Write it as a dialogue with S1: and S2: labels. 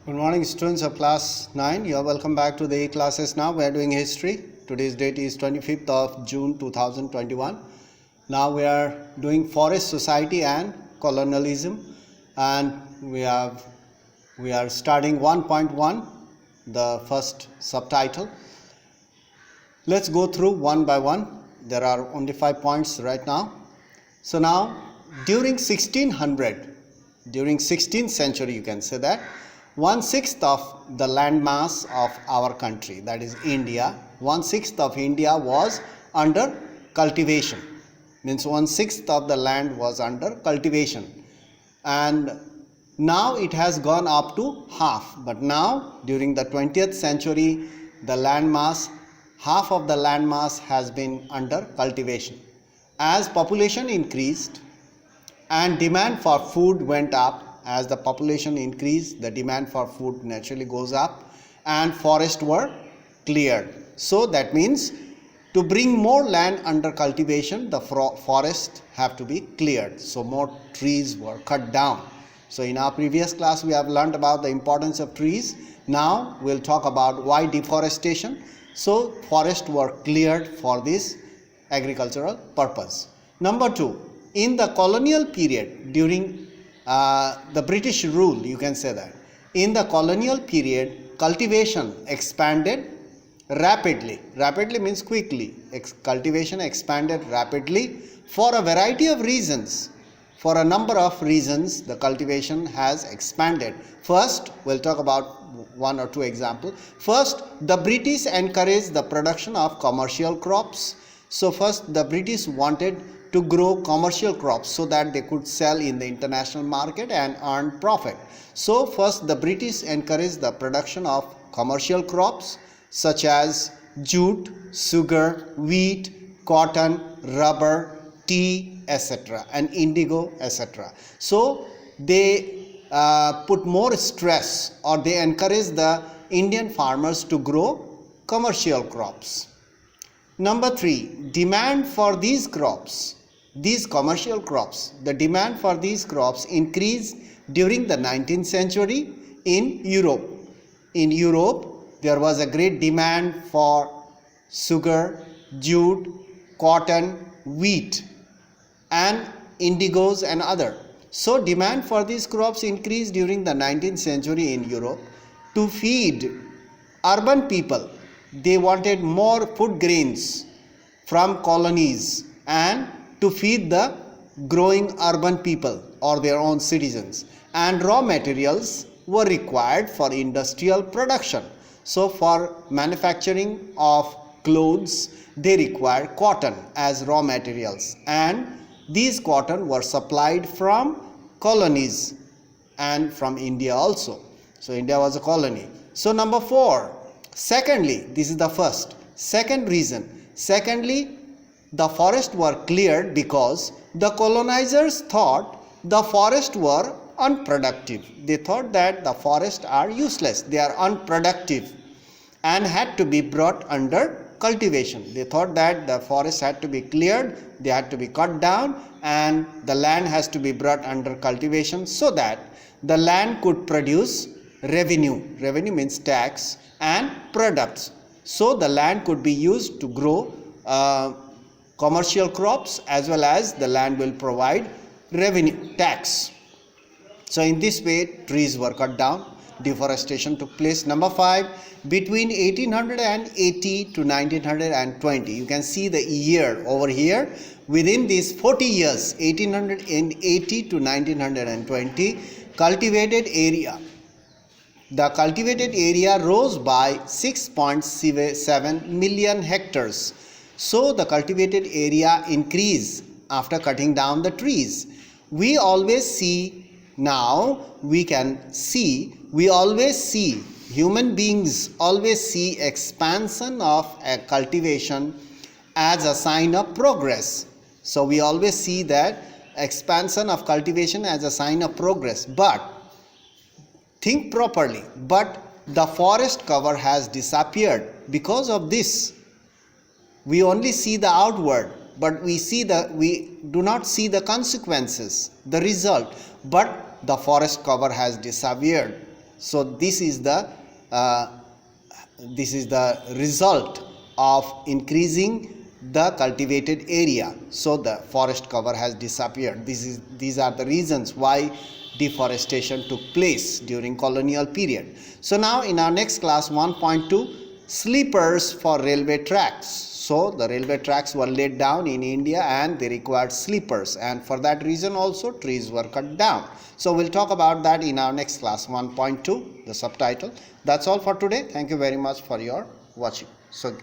S1: Good morning, students of class 9. You are welcome back to the classes now. We are doing history. Today's date is 25th of June 2021. Now we are doing forest society and colonialism, and we are starting 1.1, the first subtitle. Let's go through one by one. There are only 5 points right now. So now during 16th century, you can say that 1/6 of the landmass of our country, that is India, 1/6 of India was under cultivation. Means 1/6 of the land was under cultivation, and now it has gone up to half. But now during the 20th century, the landmass, half of the landmass has been under cultivation. As population increased and demand for food went up, as the population increased, the demand for food naturally goes up, and forests were cleared. So that means to bring more land under cultivation, the forests have to be cleared. So more trees were cut down. So in our previous class we have learned about the importance of trees. Now we'll talk about why deforestation. So forests were cleared for this agricultural purpose. Number 2, in the colonial period, during the British rule, you can say that in the colonial period, cultivation expanded rapidly. Rapidly means quickly. Cultivation expanded rapidly for a variety of reasons. For a number of reasons, the cultivation has expanded. First, we'll talk about one or two examples. First, the British encouraged the production of commercial crops. So first, the British wanted to grow commercial crops so that they could sell in the international market and earn profit. So first, the British encouraged the production of commercial crops such as jute, sugar, wheat, cotton, rubber, tea, etc., and indigo, etc. So they put more stress, or they encouraged the Indian farmers to grow commercial crops. Number 3, demand for these crops, these commercial crops, the demand for these crops increased during the 19th century in Europe. In Europe, there was a great demand for sugar, jute, cotton, wheat, and indigos and other. So demand for these crops increased during the 19th century in Europe. To feed urban people, they wanted more food grains from colonies and to feed the growing urban people or their own citizens, and raw materials were required for industrial production. So for manufacturing of clothes, they required cotton as raw materials, and these cotton were supplied from colonies and from India also. So India was a colony. So number 4, secondly, this is the first. Second reason, secondly, the forests were cleared because the colonizers thought the forests were unproductive. They thought that the forests are useless, they are unproductive, and had to be brought under cultivation. They thought that the forests had to be cleared, they had to be cut down, and the land has to be brought under cultivation so that the land could produce revenue. Revenue means tax, and products. So the land could be used to grow commercial crops, as well as the land will provide revenue, tax. So in this way, trees were cut down, deforestation took place. Number 5, between 1880 to 1920, you can see the year over here. Within these 40 years, 1880 to 1920, cultivated area, the cultivated area rose by 6.7 million hectares. So the cultivated area increased after cutting down the trees. We always see, human beings always see expansion of a cultivation as a sign of progress. So we always see that expansion of cultivation as a sign of progress. But think properly, but the forest cover has disappeared. Because of this, we only see the outward, but we do not see the consequences, the result. But the forest cover has disappeared. So this is the result of increasing the cultivated area. So the forest cover has disappeared. These are the reasons why deforestation took place during colonial period. So now in our next class 1.2, sleepers for railway tracks. So the railway tracks were laid down in India and they required sleepers, and for that reason also trees were cut down. So we'll talk about that in our next class 1.2, the subtitle. That's all for today. Thank you very much for your watching. So